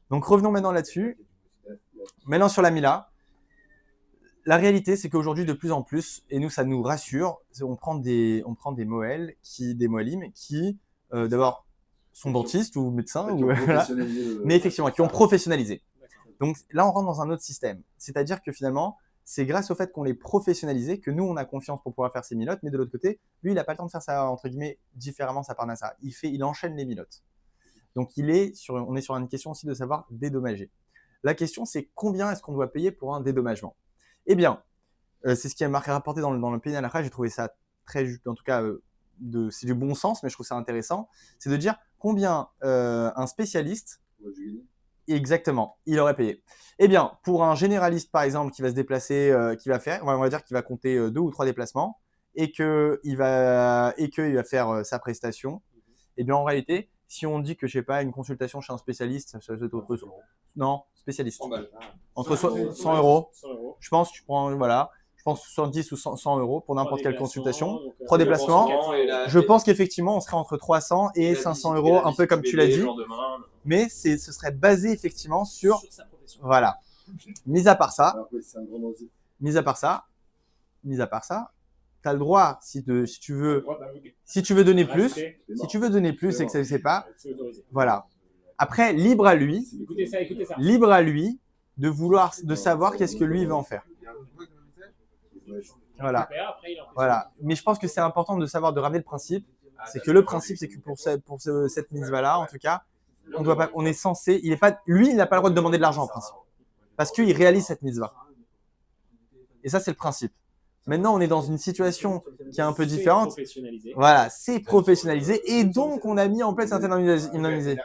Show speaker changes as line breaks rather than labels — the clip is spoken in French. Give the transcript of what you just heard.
Donc revenons maintenant là-dessus. Maintenant sur la Mila. La réalité, c'est qu'aujourd'hui, de plus en plus, et nous, ça nous rassure, on prend des Moël, des Moalim, qui, d'abord, sont dentistes ou médecins, voilà, mais effectivement, qui ont professionnalisé. Donc là, on rentre dans un autre système. C'est-à-dire que finalement, c'est grâce au fait qu'on les professionnalisé que nous, on a confiance pour pouvoir faire ces milotes, mais de l'autre côté, lui, il n'a pas le temps de faire ça, entre guillemets, différemment, sa parnassa. Il enchaîne les milotes. Donc on est sur une question aussi de savoir dédommager. La question, c'est combien est-ce qu'on doit payer pour un dédommagement? Eh bien, c'est ce qui est rapporté dans le Pénal Halakha. J'ai trouvé ça très, en tout cas, c'est du bon sens, mais je trouve ça intéressant. C'est de dire combien un spécialiste, exactement, il aurait payé. Eh bien, pour un généraliste, par exemple, qui va se déplacer, on va dire qu'il va compter 2 ou 3 déplacements et qu'il va faire sa prestation, eh bien, en réalité, si on dit que, je sais pas, une consultation chez un spécialiste, ça doit être autre chose. Non, spécialiste. Entre 100 euros. Je pense, tu prends, voilà, je pense 70 ou 100 euros pour n'importe quelle consultation. 3 déplacements. Je pense qu'effectivement, on serait entre 300 et 500 euros, un peu comme tu l'as dit. Mais ce serait basé effectivement sur voilà. Mis à part ça, tu as le droit, si tu veux donner plus, et que ça ne sait pas, voilà. Après, libre à lui de savoir qu'est-ce que lui veut en faire. Voilà. Mais je pense que c'est important de savoir, de ramener le principe. C'est que le principe, c'est que pour cette mitzvah-là, en tout cas, on est censé, il n'a pas le droit de demander de l'argent en principe. Parce qu'il réalise cette mitzvah. Et ça, c'est le principe. Maintenant, on est dans une situation qui est un peu différente. Voilà, c'est professionnalisé et donc on a mis en place certaines indemnisations.